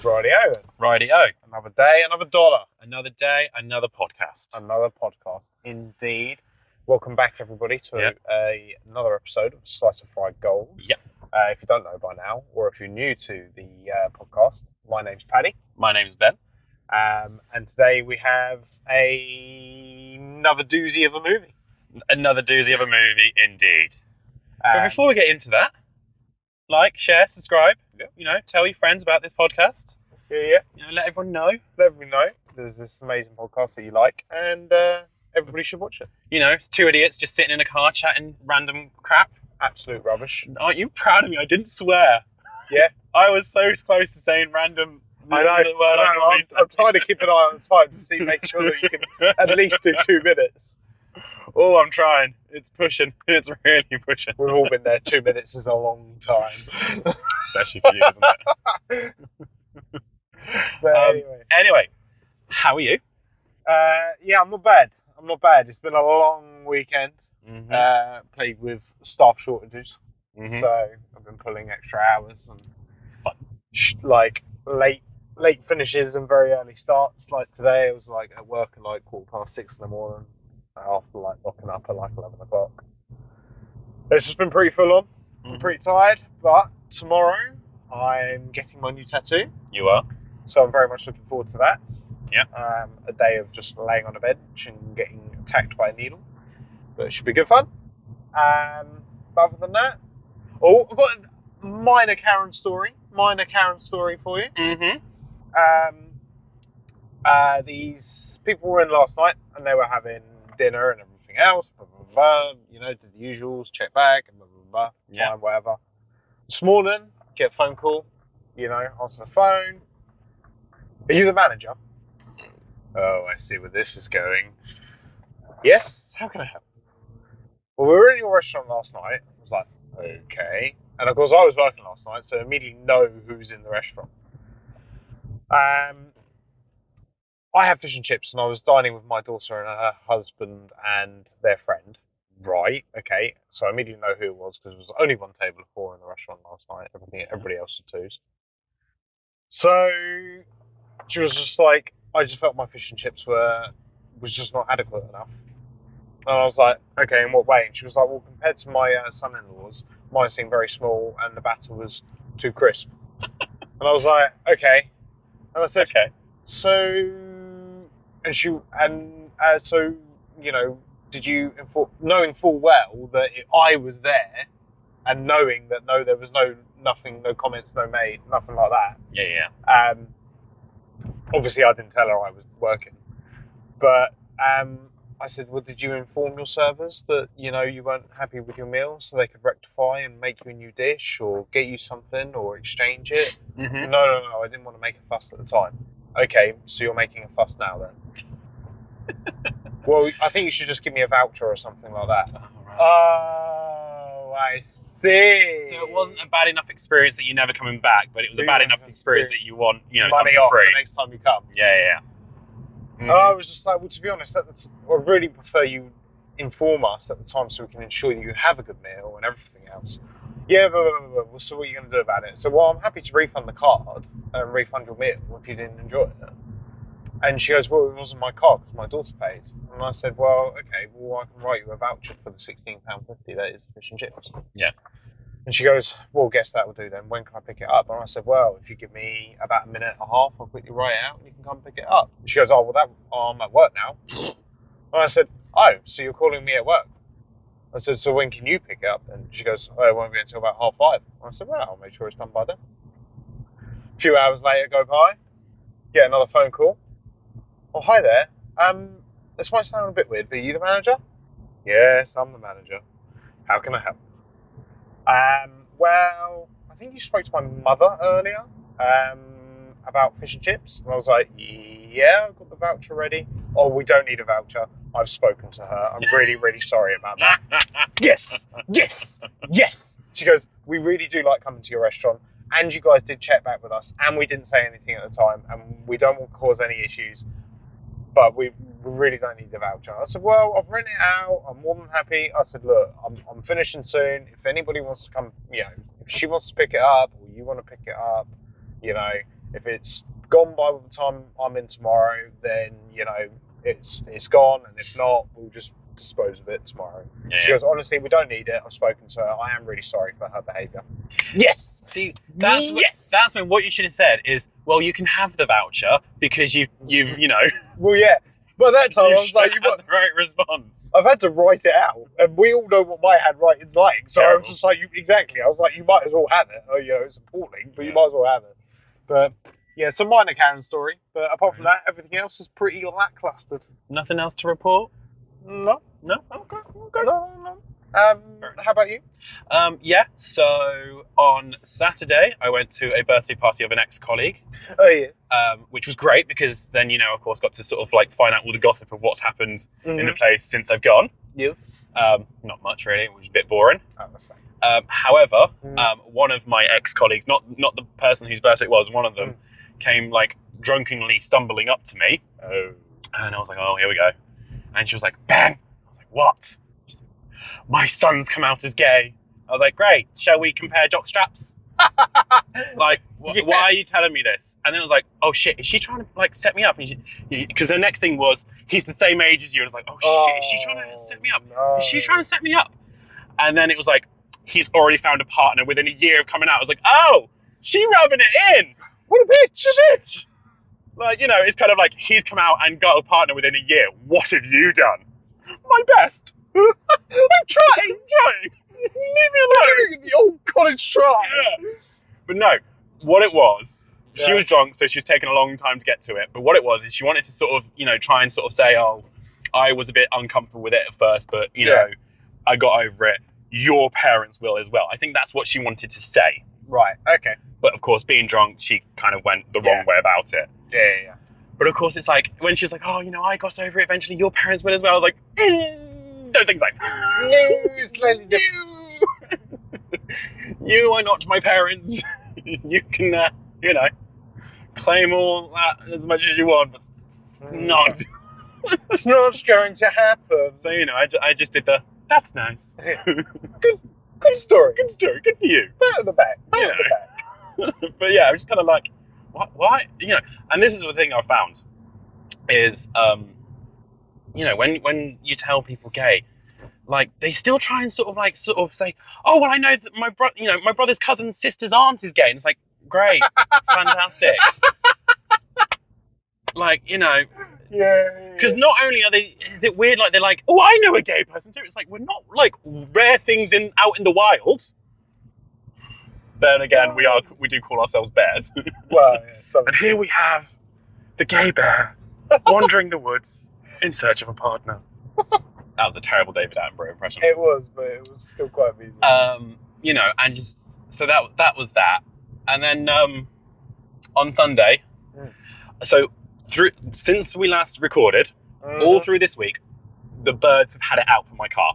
Rightio. Rightio. Another day, another dollar. Another day, another podcast. Another podcast. Indeed. Welcome back, everybody, to another episode of Slice of Fried Gold. Yep. If you don't know by now, or if you're new to the podcast, my name's Paddy. My name's Ben. And today we have another doozy of a movie. Another doozy of a movie, indeed. But before we get into that, like, share, subscribe. Yeah. You know, tell your friends about this podcast. Yeah. You know, let everyone know. Let everyone know there's this amazing podcast that you like, and everybody should watch it. You know, it's two idiots just sitting in a car chatting random crap. Absolute rubbish. Aren't you proud of me? I didn't swear. Yeah. I was so close to saying random. I know. I'm trying to keep an eye on the time to make sure that you can at least do 2 minutes. Oh, I'm trying. It's pushing. It's really pushing. We've all been there. 2 minutes is a long time. Especially for you, isn't it? But anyway, how are you? Yeah, I'm not bad. It's been a long weekend. Mm-hmm. Played with staff shortages. Mm-hmm. So I've been pulling extra hours and like late finishes and very early starts. Like today, I was like at work at like 6:15 in the morning after like locking up at like 11 o'clock. It's just been pretty full on. I'm pretty tired, but tomorrow I'm getting my new tattoo. You are? So I'm very much looking forward to that. Yeah. A day of just laying on a bench and getting attacked by a needle. But it should be good fun. But other than that, I've got a minor Karen story for you. Mm-hmm. These people were in last night and they were having dinner and everything else, blah, blah, blah, you know, did the usuals, check back and blah, blah, blah, yeah. fine, whatever. This morning, get a phone call, you know, answer the phone. Are you the manager? Oh, I see where this is going. Yes, how can I help? Well, we were in your restaurant last night. I was like, okay. And of course, I was working last night, so I immediately know who's in the restaurant. I have fish and chips, and I was dining with my daughter and her husband and their friend. Right, okay. So I immediately know who it was, because there was only one table of 4 in the restaurant last night. Everybody else was 2s. So she was just like, I just felt my fish and chips was just not adequate enough. And I was like, okay, in what way? And she was like, well, compared to my son-in-law's, mine seemed very small and the batter was too crisp. And I was like, okay. And I said, okay. So, so, you know, did you, knowing full well that I was there and knowing that no, there was nothing, no comments, no made, nothing like that. Yeah. Obviously I didn't tell her I was working, but, I said, well, did you inform your servers that, you know, you weren't happy with your meal so they could rectify and make you a new dish or get you something or exchange it? Mm-hmm. No, I didn't want to make a fuss at the time. Okay, so you're making a fuss now then? Well, I think you should just give me a voucher or something like that. Oh, right. Oh, I see. So it wasn't a bad enough experience that you're never coming back, but it was a bad enough experience that you want, you know, money something off free. the next time you come. Yeah. Mm-hmm. And I was just like, well, to be honest, I really prefer you inform us at the time so we can ensure you have a good meal and everything else. Yeah, but so what are you going to do about it? So, well, I'm happy to refund the card and refund your meal if you didn't enjoy it. And she goes, well, it wasn't my card because my daughter paid. And I said, well, okay, well, I can write you a voucher for the £16.50 that is fish and chips. Yeah. And she goes, well, guess that will do then. When can I pick it up? And I said, well, if you give me about a minute and a half, I'll quickly write it out and you can come pick it up. And she goes, oh, well, I'm at work now. And I said, oh, so you're calling me at work? I said, so when can you pick it up? And she goes, oh, it won't be until about 5:30. And I said, well, I'll make sure it's done by then. A few hours later, go by, get another phone call. Oh, hi there. This might sound a bit weird, but are you the manager? Yes, I'm the manager. How can I help? Well, I think you spoke to my mother earlier about fish and chips. And I was like, yeah, I've got the voucher ready. Oh, we don't need a voucher. I've spoken to her. I'm really, really sorry about that. Yes. She goes, we really do like coming to your restaurant. And you guys did check back with us. And we didn't say anything at the time. And we don't want to cause any issues. But we really don't need the voucher. I said, well, I've written it out. I'm more than happy. I said, look, I'm finishing soon. If anybody wants to come, you know, if she wants to pick it up or you want to pick it up, you know, If it's gone by the time I'm in tomorrow, then it's gone, and if not, we'll just dispose of it tomorrow. Yeah. She goes, honestly, we don't need it. I've spoken to her. I am really sorry for her behaviour. Yes. See, that's when what you should have said is, well, you can have the voucher because you've Well, yeah. But that time I was like, you got the right response. I've had to write it out, and we all know what my handwriting's like. So I was just like, exactly. I was like, you might as well have it. Oh, it's appalling, but you might as well have it. But yeah, it's a minor Karen story. But apart from that, everything else is pretty lackluster. Nothing else to report? No. Okay. No. How about you? Yeah. So on Saturday, I went to a birthday party of an ex-colleague. Oh yeah. Which was great because then of course, got to sort of like find out all the gossip of what's happened in the place since I've gone. Yes. Not much really. It was a bit boring. Oh, that's however, one of my ex-colleagues, not the person whose birthday it was, one of them came like drunkenly stumbling up to me. Oh. And I was like, oh, here we go. And she was like, bang! I was like, what? She's like, my son's come out as gay. I was like, great, shall we compare jock straps? Like, why are you telling me this? And then I was like, oh shit, is she trying to like set me up? Because the next thing was, he's the same age as you. And I was like, oh shit, is she trying to set me up? No. Is she trying to set me up? And then it was like, he's already found a partner within a year of coming out. I was like, oh, she rubbing it in. What a bitch. Like, it's kind of like, he's come out and got a partner within a year. What have you done? My best. I'm trying. Leave me alone. The old college try. Yeah. But no, what it was, she was drunk, so she was taking a long time to get to it. But what it was is she wanted to sort of, try and sort of say, oh, I was a bit uncomfortable with it at first, but, I got over it. Your parents will as well. I think that's what she wanted to say. Right, okay. But of course, being drunk, she kind of went the wrong way about it. Yeah. But of course, it's like, when she was like, oh, I got over it eventually, your parents will as well. I was like, don't think so. No, slightly different. You are not my parents. You can, claim all that as much as you want, but not. It's not going to happen. So, I just did that's nice. Good story. Good story. Good for you. Pat on the back. Pat on the back. But yeah, I'm just kind of like, why? And this is the thing I found is, when you tell people gay, like they still try and sort of say, oh well, I know that my brother's cousin's sister's aunt is gay, and it's like, great, fantastic. Like, because not only is it weird, like they're like, oh, I know a gay person too. It's like, we're not like rare things out in the wild. Then again, we do call ourselves bears. Well, yeah, and here we have the gay bear wandering the woods in search of a partner. That was a terrible David Attenborough impression. It was, but it was still quite amusing. And just so that was that, and then on Sunday, so since we last recorded, all through this week, the birds have had it out for my car.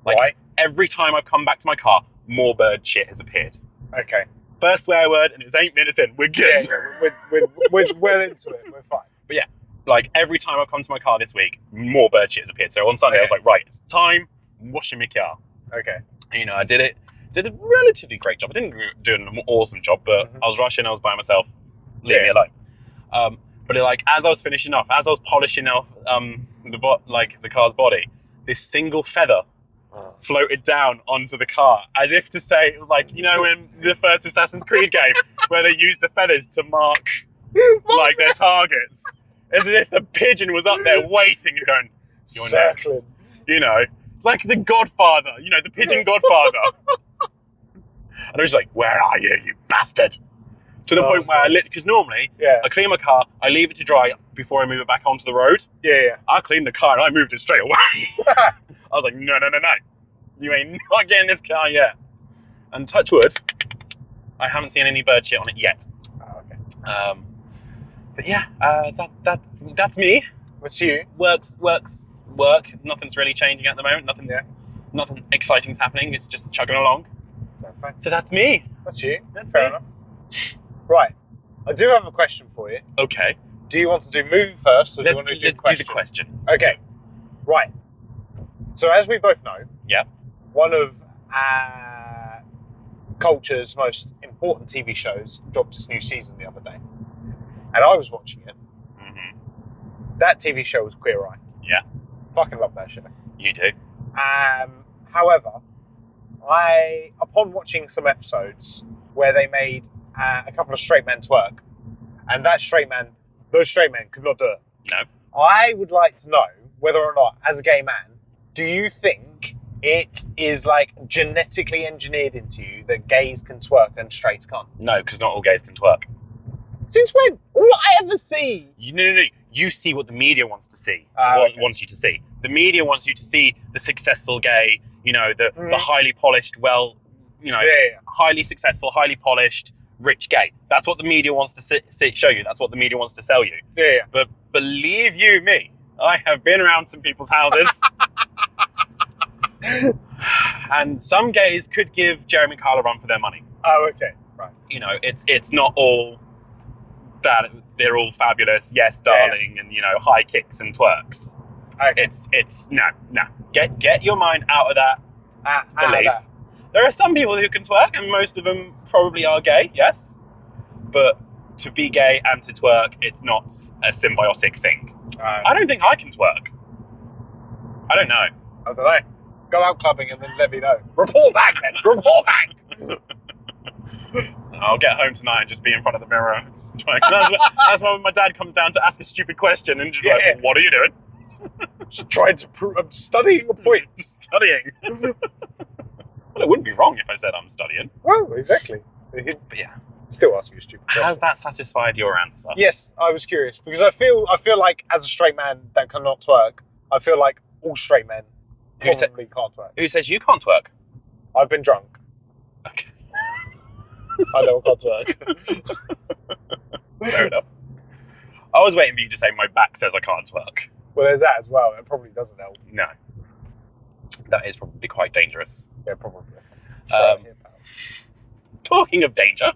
Like every time I've come back to my car, more bird shit has appeared. Okay. First swear word, and it was 8 minutes in. We're good. Yeah, we're well into it. We're fine. But yeah, like every time I've come to my car this week, more bird shit has appeared. So on Sunday, I was like, right, it's time. I'm washing my car. Okay. And, I did it. Did a relatively great job. I didn't do an awesome job, but I was rushing. I was by myself. Leave me alone. But as I was finishing off, as I was polishing off the car's body, this single feather floated down onto the car, as if to say, it was like, in the first Assassin's Creed game, where they used the feathers to mark like their targets, as if the pigeon was up there waiting and going, you're next. Like the Godfather, the pigeon Godfather. And I was like, where are you, you bastard? To the point where because normally, I clean my car, I leave it to dry before I move it back onto the road. Yeah. I cleaned the car and I moved it straight away. I was like, no. You ain't not getting this car yet. And touch wood, I haven't seen any bird shit on it yet. Oh, okay. But yeah, that's me. What's you? Work. Nothing's really changing at the moment. Nothing exciting's happening. It's just chugging along. Okay. So that's me. That's you. That's fair me. enough. Right. I do have a question for you. Okay. Do you want to do movie first, or do you want to do let's question? do the question. Okay. Right. So as we both know, one of our culture's most important TV shows dropped its new season the other day. and I was watching it. Mm-hmm. That TV show was Queer Eye. Yeah. Fucking love that show. You do. However, upon watching some episodes where they made a couple of straight men twerk, and those straight men could not do it. No. I would like to know whether or not, as a gay man, do you think it is like genetically engineered into you that gays can twerk and straights can't? No, because not all gays can twerk. Since when? All I ever see. No. You see what the media wants to see. Okay. Wants you to see. The media wants you to see the successful gay, the highly polished, highly successful, highly polished, rich gay. That's what the media wants to show you. That's what the media wants to sell you. Yeah. But believe you me, I have been around some people's houses. And some gays could give Jeremy Kyle a run for their money. Oh, okay. Right. It's not all that they're all fabulous, yes, darling, and high kicks and twerks. Okay. It's no. Get your mind out of that belief. There are some people who can twerk, and most of them probably are gay, yes. But to be gay and to twerk, it's not a symbiotic thing. I don't think I can twerk. I don't know. I don't know. Go out clubbing and then let me know. Report back then. Report back. I'll get home tonight and just be in front of the mirror. That's when my dad comes down to ask a stupid question and just like, what are you doing? Just trying to prove I'm studying a point. Studying. Well, it wouldn't be wrong if I said I'm studying. Well, exactly. But yeah. Still asking a stupid question. Has that satisfied your answer? Yes, I was curious because I feel like as a straight man that cannot twerk, I feel like all straight men probably can't twerk. Who says you can't twerk? I've been drunk. Okay. I know I can't twerk. Fair enough. I was waiting for you to say my back says I can't twerk. Well, there's that as well. It probably doesn't help. No. That is probably quite dangerous. Yeah, probably. Talking of danger.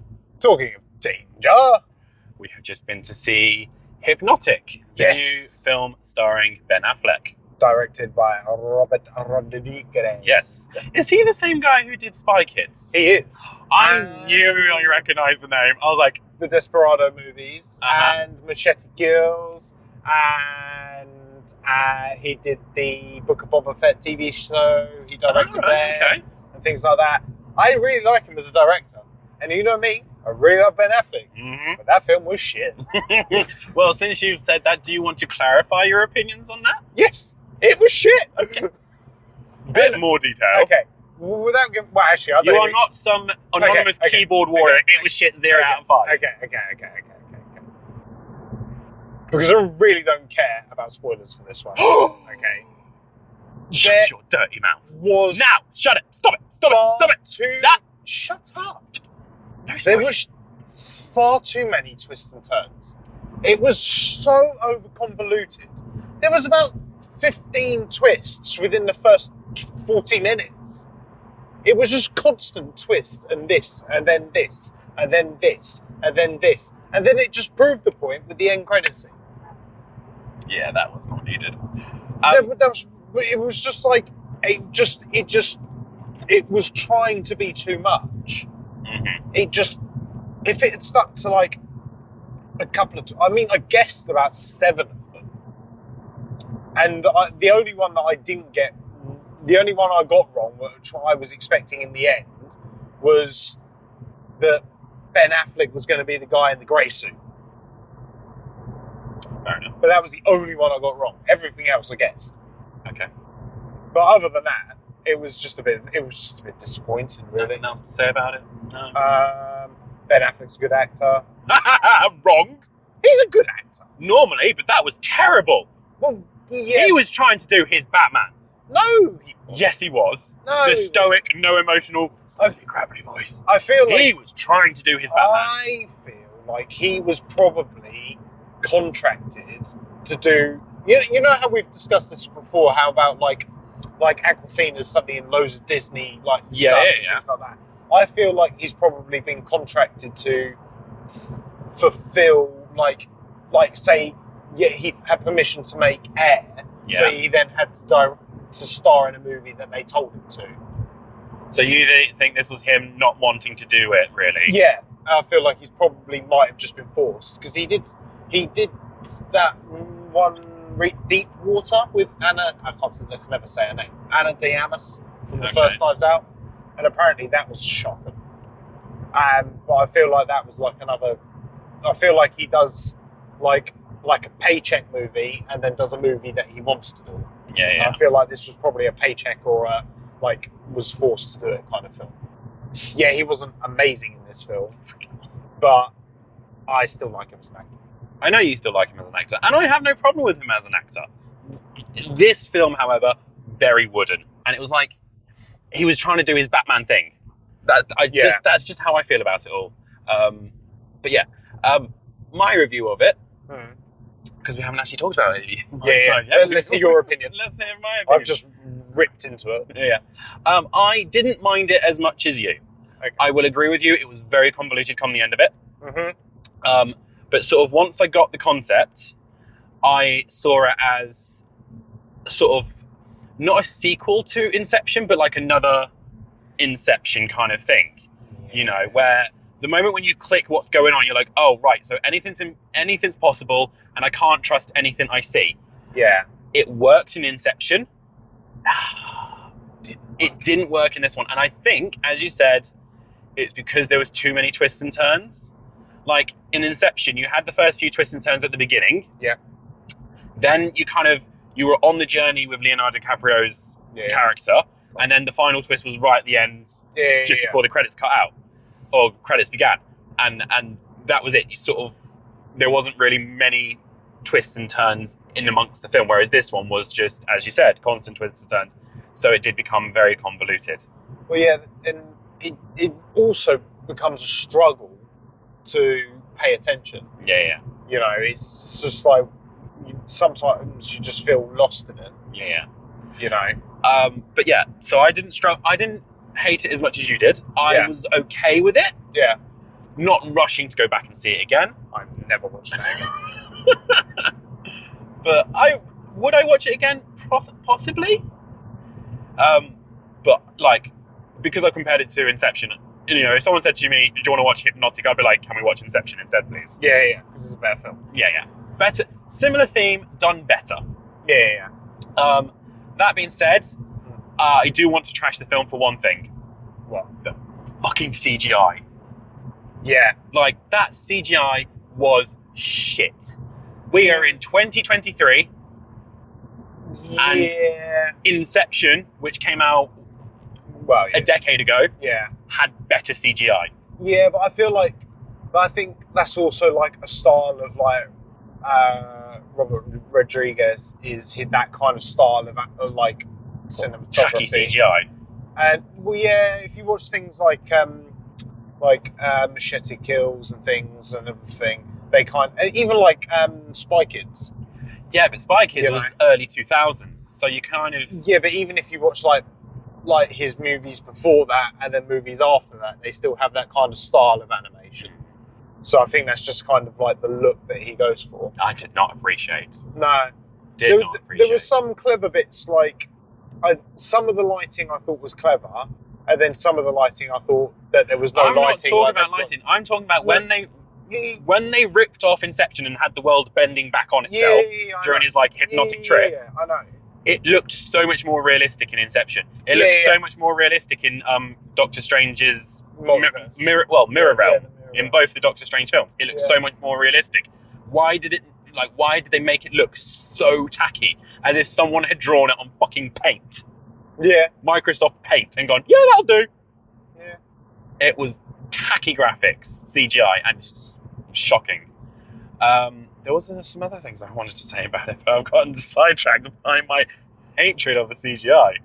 We have just been to see Hypnotic, the new film starring Ben Affleck. Directed by Robert Rodriguez. Yes. Is he the same guy who did Spy Kids? He is. I knew I recognised the name. I was like... The Desperado movies, and Machete Kills, and he did the Book of Boba Fett TV show. He directed there, and things like that. I really like him as a director. And you know me, I really love Ben Affleck. Mm-hmm. But that film was shit. Well, since you've said that, do you want to clarify your opinions on that? Yes, it was shit. Okay. Bit more detail. Okay. Without giving, well, actually, you are not some anonymous keyboard warrior. It was shit 0 out of 5. Okay. Because I really don't care about spoilers for this one. Okay. Shut your dirty mouth. Now, shut it. Stop it. Shut up. No, there was far too many twists and turns. It was so over-convoluted. There was about 15 twists within the first 40 minutes. It was just constant twist and this, and then this, and then this, and then this. And then it just proved the point with the end credits scene. Yeah, that was not needed. It was just like, it was trying to be too much. Mm-hmm. If it had stuck to like a couple of, I guessed about 7 of them. And the only one that I didn't get, the only one I got wrong, which I was expecting in the end, was that Ben Affleck was going to be the guy in the grey suit. Fair enough. But that was the only one I got wrong. Everything else I guessed. Okay. But other than that, it was just a bit disappointing, really. Nothing else to say about it? No. Ben Affleck's a good actor. Wrong. He's a good actor. Normally, but that was terrible. Well, yeah. He was trying to do his Batman. No, he wasn't. Yes, he was. No, the stoic, no emotional, gravelly voice. I feel like he was trying to do his Batman. I feel like he was probably contracted to do. You know how we've discussed this before? How about like Aquafina's suddenly in loads of Disney stuff and things like that. I feel like he's probably been contracted to fulfill like say he had permission to make Air, but he then had to star in a movie that they told him to. So you think this was him not wanting to do it, really? Yeah, I feel like he's probably might have just been forced because he did that one Deep Water with Anna. I can never say her name. Anna de Amas from the first Knives Out, and apparently that was shocking. But I feel like that was like another. I feel like he does like a paycheck movie and then does a movie that he wants to do. Yeah, yeah. And I feel like this was probably a paycheck or a was forced to do it kind of film. Yeah, he wasn't amazing in this film, but I still like him as an actor. I know you still like him as an actor, and I have no problem with him as an actor. This film, however, very wooden, and it was like he was trying to do his Batman thing. That's just how I feel about it all. But yeah, my review of it, because we haven't actually talked about it. Let's hear your opinion. Let's hear my opinion. I've just ripped into it. Yeah. I didn't mind it as much as you. Okay. I will agree with you. It was very convoluted come the end of it. Mm-hmm. But sort of once I got the concept, I saw it as sort of not a sequel to Inception, but like another Inception kind of thing. Yeah. You know, where the moment when you click what's going on, you're like, oh right, so anything's possible, and I can't trust anything I see. Yeah. It worked in Inception. It didn't work in this one, and I think, as you said, it's because there was too many twists and turns. Like in Inception, you had the first few twists and turns at the beginning. Yeah. Then you were on the journey with Leonardo DiCaprio's character, and then the final twist was right at the end, just before the credits cut out or credits began, and that was it. There wasn't really many twists and turns in amongst the film, whereas this one was just, as you said, constant twists and turns. So it did become very convoluted. Well, yeah, and it also becomes a struggle to pay attention. Yeah. You know, it's just like sometimes you just feel lost in it. Yeah. You know. But yeah, so I didn't hate it as much as you did. I was okay with it. Yeah. Not rushing to go back and see it again. I'm never watching it again. But would I watch it again? Possibly. But like, because I compared it to Inception, you know, if someone said to me, "Do you want to watch Hypnotic?" I'd be like, "Can we watch Inception instead, please?" Yeah, because it's a better film. Yeah. Better, similar theme, done better. Yeah. That being said, I do want to trash the film for one thing. What? The fucking CGI. Yeah. Like, that CGI was shit. We are in 2023. Yeah. And Inception, which came out a decade ago, had better CGI. Yeah, but I think that's also like a style of like Robert Rodriguez is that kind of style of like cinematography. Tacky CGI. And well, yeah, if you watch things like Machete Kills and things and everything, they even like Spy Kids. Yeah, but Spy Kids was early 2000s, so you kind of... Yeah, but even if you watch like his movies before that and then movies after that, they still have that kind of style of animation. So I think that's just kind of like the look that he goes for. I did not appreciate. No. There were some clever bits, like some of the lighting I thought was clever, and then some of the lighting I thought that there was no lighting. I'm not talking about lighting. I'm talking about when they ripped off Inception and had the world bending back on itself during his like hypnotic trip. Yeah, I know. It looked so much more realistic in Inception. It looked so much more realistic in Doctor Strange's Mirror Realm. In both the Doctor Strange films, it looks so much more realistic. Why did they make it look so tacky, as if someone had drawn it on fucking paint? Yeah. Microsoft Paint, and gone, yeah, that'll do. Yeah. It was tacky graphics, CGI, and just shocking. There was some other things I wanted to say about it, but I've gotten sidetracked by my hatred of the CGI.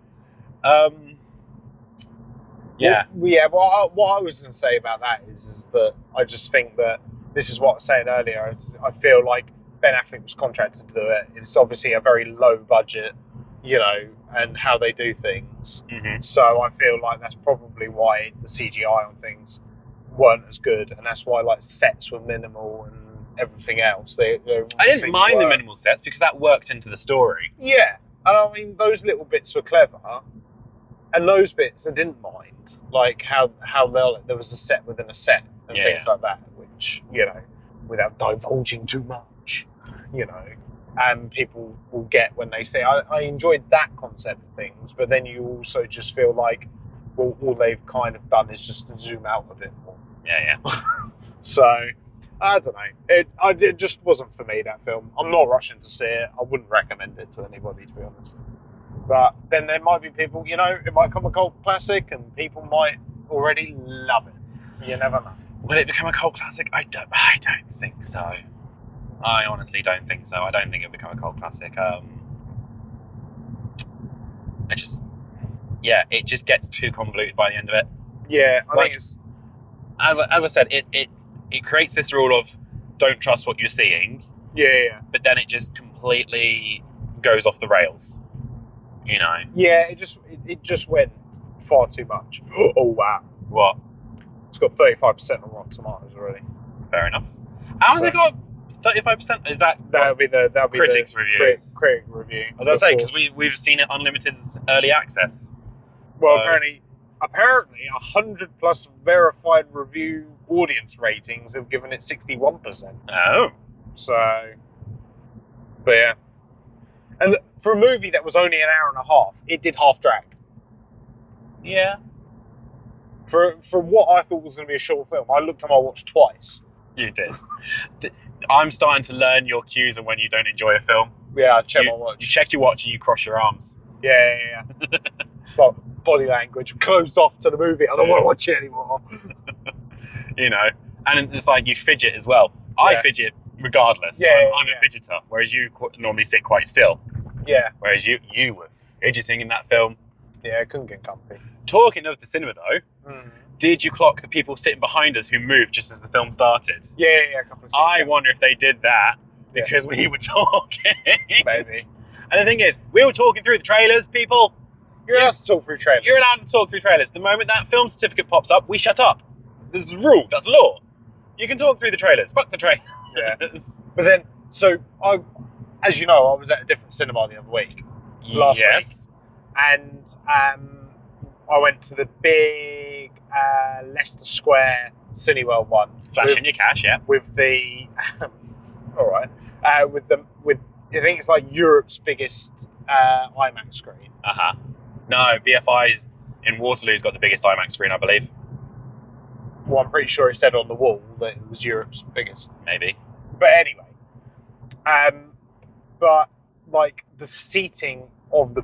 What I was going to say about that is that I just think that this is what I was saying earlier. I feel like Ben Affleck was contracted to do it. It's obviously a very low budget, you know, and how they do things. Mm-hmm. So I feel like that's probably why the CGI on things weren't as good, and that's why like sets were minimal and everything else. I didn't mind the minimal sets because that worked into the story. Yeah, and I mean those little bits were clever, and those bits I didn't mind, like how there was a set within a set and things like that, which, without divulging too much, and people will get when they say, I enjoyed that concept of things, but then you also just feel like, well, all they've kind of done is just zoom out a bit more. Yeah. So, I don't know. It just wasn't for me, that film. I'm not rushing to see it. I wouldn't recommend it to anybody, to be honest. But then there might be people, it might become a cult classic and people might already love it. You never know. Will it become a cult classic? I don't think so. I honestly don't think so. I don't think it'll become a cult classic. It just gets too convoluted by the end of it. Yeah, I think it's... As I said, it creates this rule of don't trust what you're seeing. Yeah. But then it just completely goes off the rails. Yeah, it just went far too much. Oh wow. What? It's got 35% on Rotten Tomatoes already. Fair enough. How has it got 35%? Is that'll be the critics' reviews? Critic review. I was gonna say, because we've seen it unlimited early access. Well, apparently 100 plus verified review audience ratings have given it 61%. Oh. So, but yeah. And for a movie that was only an hour and a half, it did half drag. Yeah. For what I thought was going to be a short film, I looked at my watch twice. You did. I'm starting to learn your cues on when you don't enjoy a film. Yeah, I check my watch. You check your watch and you cross your arms. Yeah. Well, body language. Closed off to the movie. I don't want to watch it anymore. And it's like you fidget as well. I fidget regardless. I'm a fidgeter, whereas you normally sit quite still. Yeah. Whereas you were fidgeting in that film. Yeah, I couldn't get comfy. Talking of the cinema though, did you clock the people sitting behind us who moved just as the film started? Yeah, a couple of seats. I wonder if they did that because we were talking. Maybe. And the thing is, we were talking through the trailers, people. You're allowed to talk through trailers. You're allowed to talk through trailers. The moment that film certificate pops up, we shut up. This is a rule. That's law. You can talk through the trailers. Fuck the trailers. Yeah. But then, as you know, I was at a different cinema the other week. Last week. And I went to the big Leicester Square Cineworld one. Flashing your cash, yeah. With the... all right. With I think it's like Europe's biggest IMAX screen. Uh-huh. No, BFI in Waterloo's got the biggest IMAX screen, I believe. Well, I'm pretty sure it said on the wall that it was Europe's biggest. Maybe. But anyway. But like the seating of the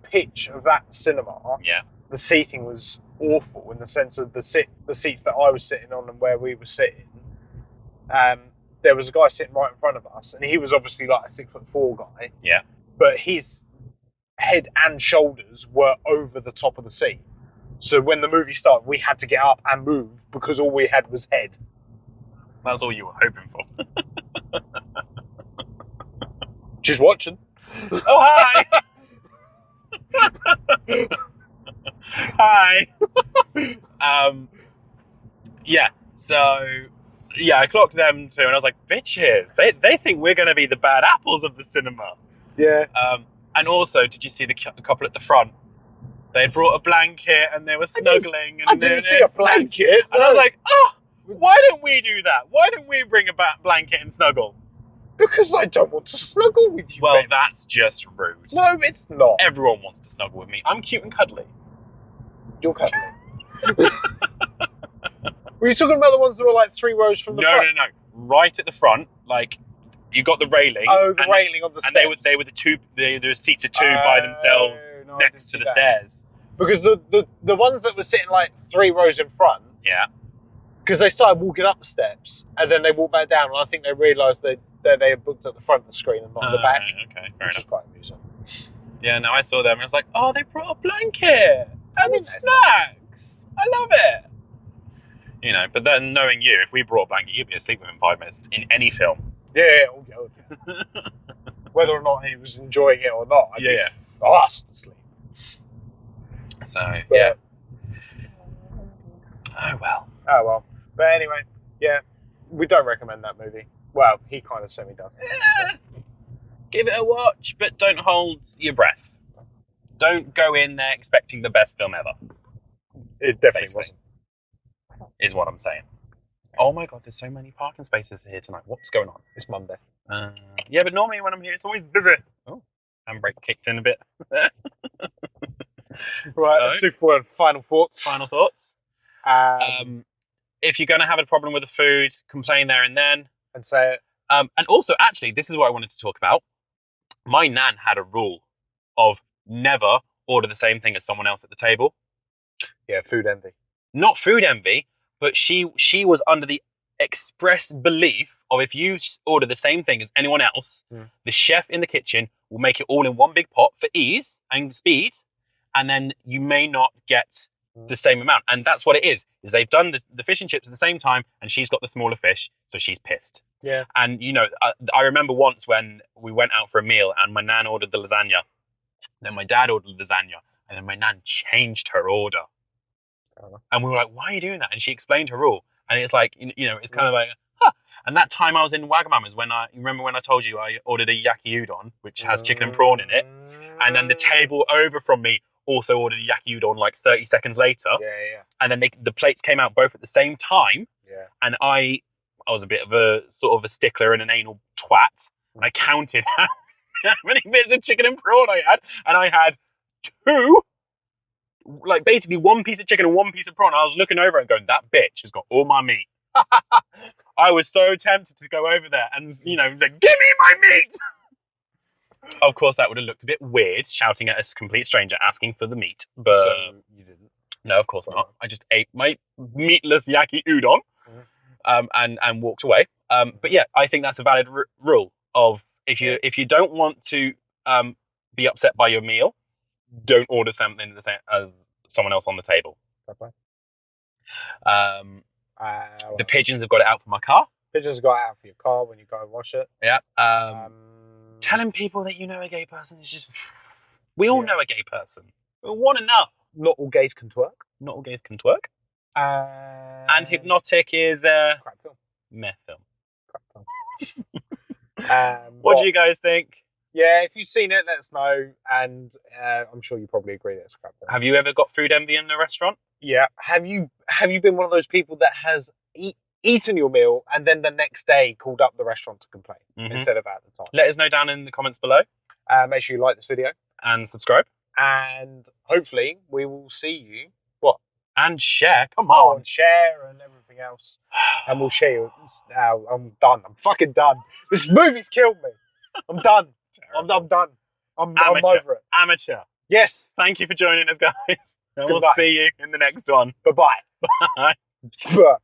pitch of that cinema. Yeah. The seating was awful in the sense of the seats that I was sitting on and where we were sitting. There was a guy sitting right in front of us, and he was obviously like a 6'4" guy. Yeah. But his head and shoulders were over the top of the seat. So when the movie started, we had to get up and move because all we had was head. That's all you were hoping for. She's watching. Oh, hi! Hi! I clocked them too, and I was like, bitches, they think we're going to be the bad apples of the cinema. Yeah. And also, did you see the couple at the front? They brought a blanket and they were snuggling. I didn't see a blanket. And I was like, why don't we do that? Why don't we bring a blanket and snuggle? Because I don't want to snuggle with you. Well, babe. That's just rude. No, it's not. Everyone wants to snuggle with me. I'm cute and cuddly. You're cuddly. Were you talking about the ones that were like 3 rows from the front? No. Right at the front, like you got the railing. Oh, the railing on the steps. And they were the seats of 2 by themselves next to the stairs. Because the ones that were sitting like 3 rows in front. Yeah. Because they started walking up the steps and then they walked back down, and I think they realised that they had booked at the front of the screen and not at the back. Okay, fair enough. Which is quite amusing. Yeah, no, I saw them and I was like, oh, they brought a blanket and snacks. I love it. But then knowing you, if we brought a blanket, you'd be asleep within 5 minutes in any film. Yeah. Whether or not he was enjoying it or not, I'd be fast asleep. So, yeah. Oh, well. But anyway, yeah, we don't recommend that movie. Well, he kind of semi-does. Give it a watch, but don't hold your breath. Don't go in there expecting the best film ever. It definitely wasn't. is what I'm saying. Oh my god, there's so many parking spaces here tonight. What's going on? It's Monday. Yeah, but normally when I'm here, it's always busy. Oh, handbrake kicked in a bit. Right, let's do final thoughts. Final thoughts. If you're going to have a problem with the food, complain there and then. And say it. And also, actually, this is what I wanted to talk about. My nan had a rule of never order the same thing as someone else at the table. Yeah, food envy. Not food envy, but she was under the express belief of if you order the same thing as anyone else, the chef in the kitchen will make it all in one big pot for ease and speed, and then you may not get the same amount. And that's what it is they've done the fish and chips at the same time, and she's got the smaller fish, so she's pissed. Yeah. And I remember once when we went out for a meal and my nan ordered the lasagna, then my dad ordered lasagna, and then my nan changed her order. And we were like, why are you doing that? And she explained her rule. And it's like, it's kind of like, huh. And that time I was in Wagamama's you remember when I told you I ordered a yaki udon, which has chicken and prawn in it. And then the table over from me also ordered a yaki udon like 30 seconds later. Yeah. And then the plates came out both at the same time. Yeah. And I was a bit of a sort of a stickler and an anal twat. And I counted how many bits of chicken and prawn I had. And I had 2, like basically 1 piece of chicken and 1 piece of prawn. I was looking over and going, that bitch has got all my meat. I was so tempted to go over there and, like, give me my meat! Of course, that would have looked a bit weird, shouting at a complete stranger asking for the meat. But so you didn't? No, of course not. I just ate my meatless yaki udon and walked away. But yeah, I think that's a valid rule of if you don't want to be upset by your meal, don't order something the same as someone else on the table. The pigeons have got it out for my car. Pigeons got it out for your car when you go and wash it. Yeah. Telling people that you know a gay person is just... We all know a gay person. We want to know. Not all gays can twerk. Not all gays can twerk. And Hypnotic is a... crap film. Meh film. Crap film. What do you guys think? Yeah, if you've seen it, let us know. And I'm sure you probably agree that it's crap film. Have you ever got food envy in the restaurant? Yeah. Have you been one of those people that has eaten your meal and then the next day called up the restaurant to complain instead of at the time? Let us know down in the comments below. Make sure you like this video. And subscribe. And hopefully we will see you. What? And share. Come on. And share and everything else. And we'll share you. I'm done. I'm fucking done. This movie's killed me. I'm done. I'm done. I'm over it. Amateur. Yes. Thank you for joining us, guys. And we'll see you in the next one. Bye-bye. Bye.